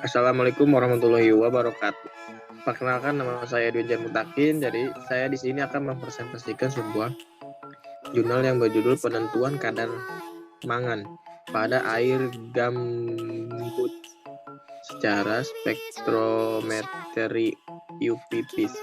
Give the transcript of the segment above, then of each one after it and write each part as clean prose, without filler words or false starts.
Assalamualaikum warahmatullahi wabarakatuh. Perkenalkan, nama saya Dwijar Mutakin. Jadi saya di sini akan mempresentasikan sebuah jurnal yang berjudul penentuan kadar mangan pada air gambut secara spektrometri UPPs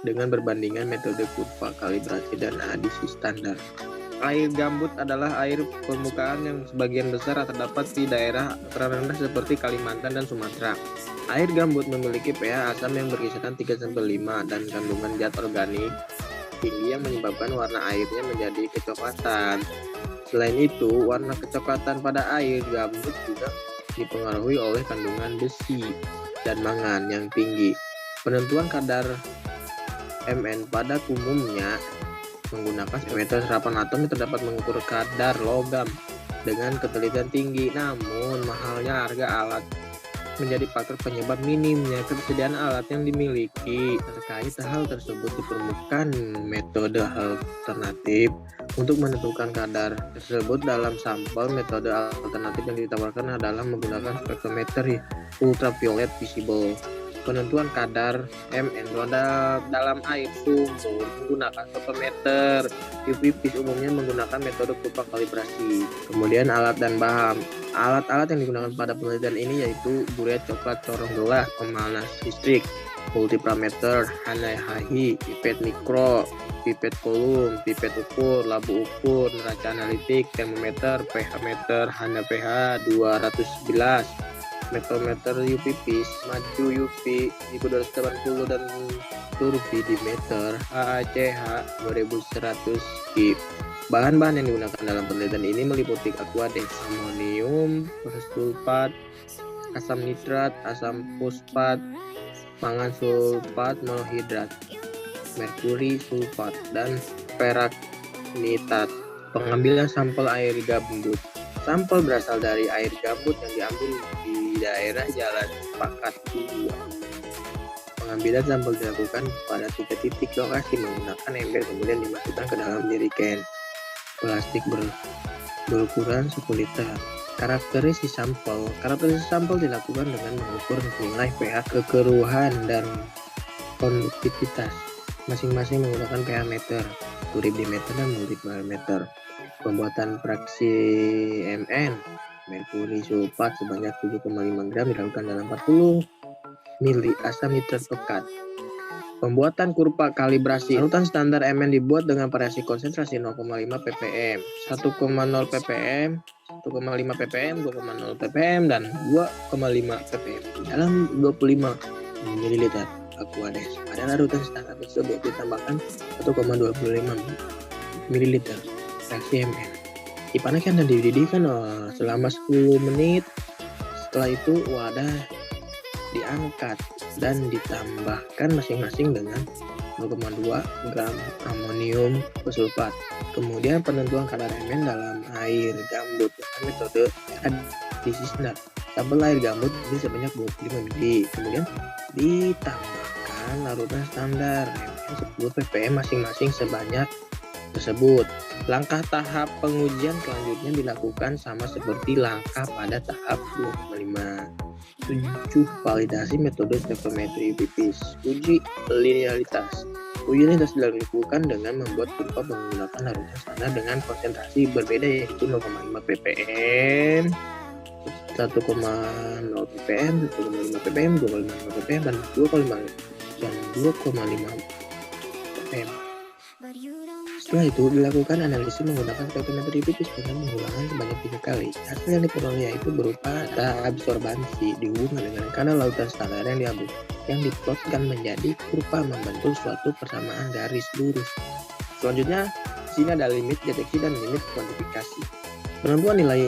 dengan berbandingan metode kurva kalibrasi dan adisi standar. Air gambut adalah air permukaan yang sebagian besar terdapat di daerah rendah seperti Kalimantan dan Sumatera. Air gambut memiliki pH asam yang berkisaran 3-5 dan kandungan zat organik tinggi yang menyebabkan warna airnya menjadi kecoklatan. Selain itu, warna kecoklatan pada air gambut juga dipengaruhi oleh kandungan besi dan mangan yang tinggi. Penentuan kadar Mn pada umumnya menggunakan spektrometer serapan atom yang terdapat mengukur kadar logam dengan ketelitian tinggi. Namun, mahalnya harga alat menjadi faktor penyebab minimnya ketersediaan alat yang dimiliki. Terkait hal tersebut diperlukan metode alternatif untuk menentukan kadar tersebut dalam sampel. Metode alternatif yang ditawarkan adalah menggunakan spektrometer ultraviolet visible. Penentuan kadar Mn dalam air sumur menggunakan spektrometer UPPs umumnya menggunakan metode kurva kalibrasi. Kemudian alat dan bahan. Alat-alat yang digunakan pada penelitian ini yaitu buret coklat corong gelas, pemanas listrik, multiparameter, Hanahi, pipet mikro, pipet kolom, pipet ukur, labu ukur, neraca analitik, termometer, pH meter, Hana pH 211, meter UPPs, maju UV 1280 dan turbidimeter HACH 2100 K. Bahan-bahan yang digunakan dalam penelitian ini meliputi aquadex, amonium persulfat, asam nitrat, asam fosfat, mangan sulfat monohidrat, merkuri sulfat, dan peraknitat. Pengambilan sampel air gambut. Sampel berasal dari air gambut yang diambil di daerah Jalan Sepakat 2. Pengambilan sampel dilakukan pada 3 titik lokasi menggunakan ember, kemudian dimasukkan ke dalam jerigen plastik berukuran 10 liter. Karakteristik sampel dilakukan dengan mengukur nilai pH, kekeruhan, dan konduktivitas masing-masing menggunakan pH meter, turbidimeter, dan multiparameter. Pembuatan fraksi Mn merkuri sulfat sebanyak 7,5 gram dilakukan dalam 40 mili asam nitrat pekat. Pembuatan kurva kalibrasi. Larutan standar Mn dibuat dengan variasi konsentrasi 0,5 ppm, 1,0 ppm, 1,5 ppm, 2,0 ppm, dan 2,5 ppm dalam 25 ml aquadex. Pada larutan standar tersebut ditambahkan 1,25 ml fraksi Mn. Dipanaskan dan dididihkan selama 10 menit. Setelah itu wadah diangkat dan ditambahkan masing-masing dengan 0,2 gram amonium persulfat. Kemudian penentuan kadar Mn dalam air gambut dengan metode adisi standar. Sampel air gambut ini sebanyak 25 ml. Kemudian ditambahkan larutan standar Mn 10 ppm masing-masing sebanyak tersebut. Langkah tahap pengujian selanjutnya dilakukan sama seperti langkah pada tahap 2,5. 7. Validasi metode spektrometri UPPs. Uji linearitas. Uji linearitas dilakukan dengan membuat kurva menggunakan larutan standar dengan konsentrasi berbeda yaitu 0,5 ppm, 1,0 ppm, 1,5 ppm, 2,5 ppm, dan 2,5 ppm. Setelah itu dilakukan analisis menggunakan spektrometri UPPs dengan pengulangan sebanyak 3 kali. Hasil yang diperoleh yaitu berupa absorbansi dihubungkan dengan kadar lautan standar yang diambil, yang diplotkan menjadi kurva membentuk suatu persamaan garis lurus. Selanjutnya, di sini ada limit deteksi dan limit kuantifikasi. Penentuan nilai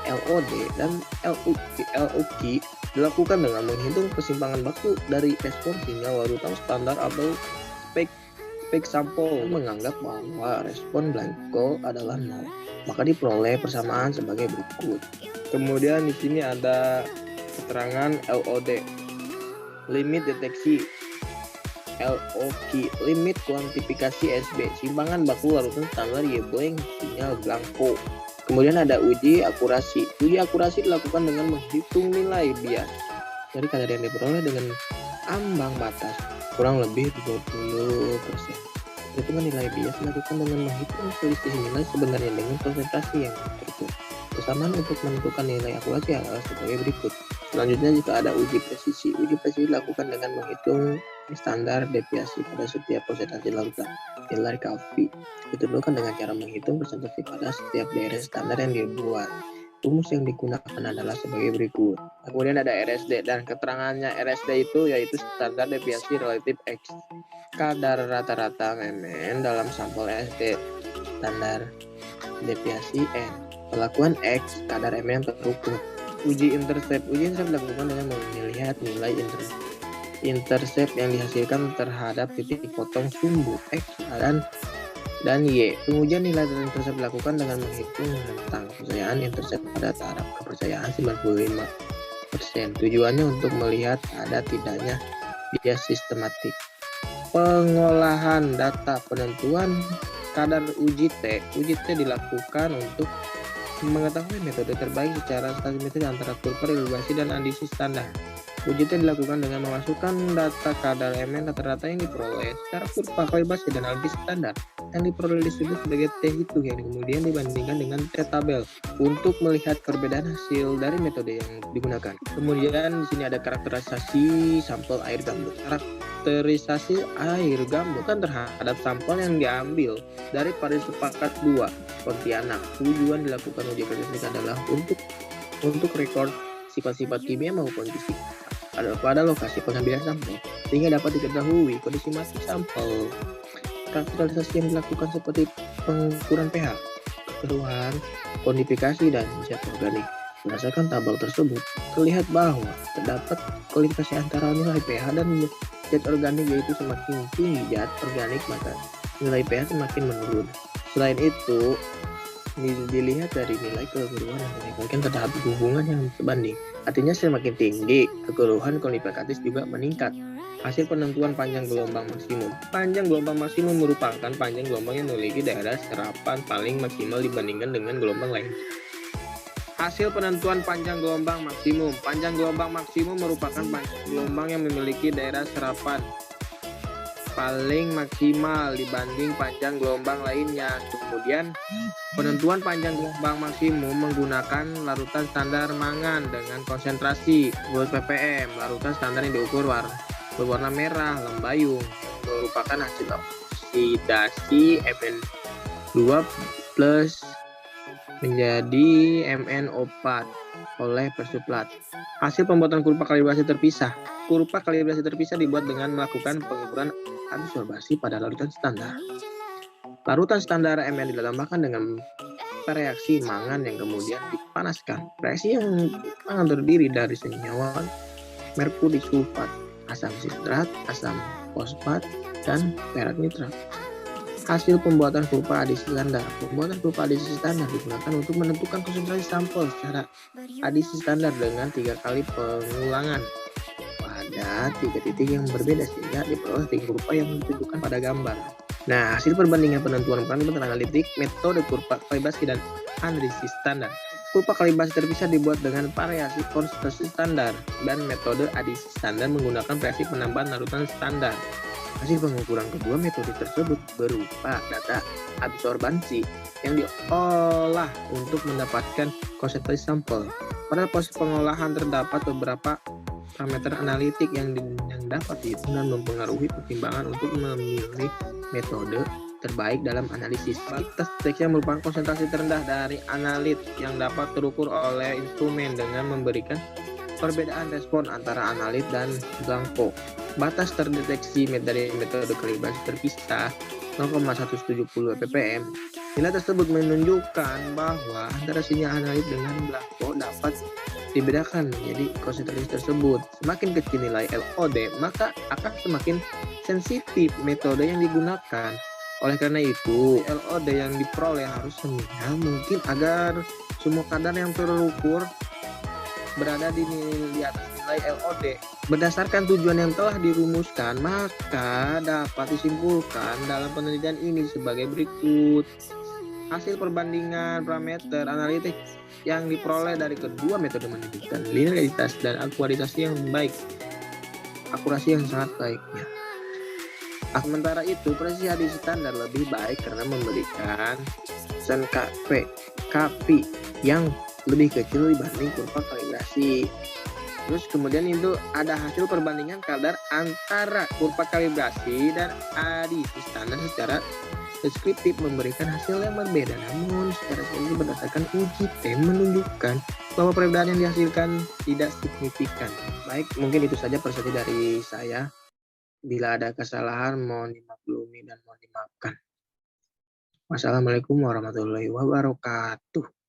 LOD dan LOQ dilakukan dengan menghitung kesimpangan waktu dari respon sinyal larutan standar atau spek sampel. Menganggap bahwa respon blanko adalah 0, maka diperoleh persamaan sebagai berikut. Kemudian di sini ada keterangan LOD, limit deteksi, LOQ, limit kuantifikasi SB, simpangan baku larutan standar Y-blank sinyal blanko. Kemudian ada uji akurasi. Uji akurasi dilakukan dengan menghitung nilai bias dari kadar yang diperoleh dengan ambang batas kurang lebih 20%. Perhitungan nilai bias dilakukan dengan menghitung selisih nilai sebenarnya dengan konsentrasi yang terukur. Kesamaan untuk menentukan nilai akurasi adalah sebagai berikut. Selanjutnya, jika ada uji presisi. Uji presisi dilakukan dengan menghitung standar deviasi pada setiap persentase larutan. Nilai Kelvin ditentukan dengan cara menghitung persentase pada setiap daerah standar yang dibuat. Rumus yang digunakan adalah sebagai berikut. Kemudian ada RSD, dan keterangannya RSD itu yaitu standar deviasi relatif X. Kadar rata-rata MN dalam sampel SD, standar deviasi N. Perlakuan X, kadar MN terukur. Uji intercept. Uji intercept dilakukan dengan melihat nilai intercept yang dihasilkan terhadap titik potong sumbu X dan Y. Pengujian nilai intercept dilakukan dengan menghitung rentang kepercayaan intercept pada taraf kepercayaan 95%. Tujuannya untuk melihat ada tidaknya bias sistematik. Pengolahan data penentuan kadar uji T. Uji T dilakukan untuk mengetahui metode terbaik secara statistik antara kurva relevasi dan adisi standar. Uji T dilakukan dengan memasukkan data kadar MN rata-rata yang diperoleh secara kurva kalibrasi dan adisi standar yang diperoleh disebut sebagai T hitung, yang kemudian dibandingkan dengan T tabel untuk melihat perbedaan hasil dari metode yang digunakan. Kemudian di sini ada karakterisasi sampel air gambut. Karakterisasi air gambutan terhadap sampel yang diambil dari Paris Sepakat 2 Pontianak. Tujuan dilakukan uji karakteristik adalah untuk rekor sifat-sifat kimia maupun fisik pada lokasi pengambilan sampel, sehingga dapat diketahui kondisi mati sampel. Karakterisasi yang dilakukan seperti pengukuran pH, kekeruhan, kodifikasi, dan zat organik. Berdasarkan tabel tersebut, terlihat bahwa terdapat kodifikasi antara nilai pH dan zat organik, yaitu semakin tinggi zat organik maka nilai pH semakin menurun. Selain itu, dilihat dari nilai kekeruhan yang menunjukkan terhadap hubungan yang sebanding. Artinya semakin tinggi, kekeruhan kodifikatif juga meningkat. Hasil penentuan panjang gelombang maksimum. Panjang gelombang maksimum merupakan panjang gelombang yang memiliki daerah serapan paling maksimal dibandingkan dengan gelombang lain. Hasil penentuan panjang gelombang maksimum. Panjang gelombang maksimum merupakan panjang gelombang yang memiliki daerah serapan paling maksimal dibanding panjang gelombang lainnya. Kemudian penentuan panjang gelombang maksimum menggunakan larutan standar mangan dengan konsentrasi 2 ppm. Larutan standar yang diukur berwarna merah lembayung merupakan hasil oksidasi Mn2 plus menjadi MnO4 oleh persuplat. Hasil pembuatan kurva kalibrasi terpisah. Kurva kalibrasi terpisah dibuat dengan melakukan pengukuran absorbasi pada larutan standar. Larutan standar Mn ditambahkan dengan reaksi mangan yang kemudian dipanaskan. Reaksi yang mangan terdiri dari senyawa merkuri sulfat, asam sitrat, asam fosfat, dan perak nitrat. Hasil pembuatan kurva adisi standar. Pembuatan kurva adisi standar digunakan untuk menentukan konsentrasi sampel secara adisi standar dengan 3 kali pengulangan pada 3 titik yang berbeda sehingga diperoleh titik kurva yang ditunjukkan pada gambar. Nah, hasil perbandingan penentuan parameter analitik, metode kurva kalibrasi dan analisis standar. Kurva kalibrasi terpisah dibuat dengan variasi konsentrasi standar dan metode adisi standar menggunakan variasi penambahan larutan standar. Hasil pengukuran kedua metode tersebut berupa data absorbansi yang diolah untuk mendapatkan konsentrasi sampel. Pada proses pengolahan terdapat beberapa parameter analitik yang dapat dihitung dan mempengaruhi pertimbangan untuk memilih metode terbaik dalam analisis. Batas deteksi merupakan konsentrasi terendah dari analit yang dapat terukur oleh instrumen dengan memberikan perbedaan respon antara analit dan belangko. Batas terdeteksi dari metode kalibrasi terpisah 0,170 ppm. Nilai tersebut menunjukkan bahwa antara sinyal analit dengan belangko dapat dibedakan menjadi konsentrasi tersebut. Semakin kecil nilai LOD, maka akan semakin sensitif metode yang digunakan. Oleh karena itu, LOD yang diperoleh harus seminimal mungkin agar semua kadar yang terukur berada di atas nilai LOD. Berdasarkan tujuan yang telah dirumuskan, maka dapat disimpulkan dalam penelitian ini sebagai berikut. Hasil perbandingan parameter analitik yang diperoleh dari kedua metode menunjukkan linearitas dan akurasi yang baik, akurasi yang sangat baiknya. Sementara itu, presisi adisi standar lebih baik karena memberikan sen KP yang lebih kecil dibanding kurva kalibrasi. Terus kemudian itu ada hasil perbandingan kadar antara kurva kalibrasi dan adisi standar secara deskriptif memberikan hasil yang berbeda, namun secara spesifik berdasarkan uji T menunjukkan bahwa perbedaan yang dihasilkan tidak signifikan. Baik, mungkin itu saja persepsi dari saya. Bila ada kesalahan mohon dimaklumi dan mohon dimaafkan. Wassalamualaikum warahmatullahi wabarakatuh.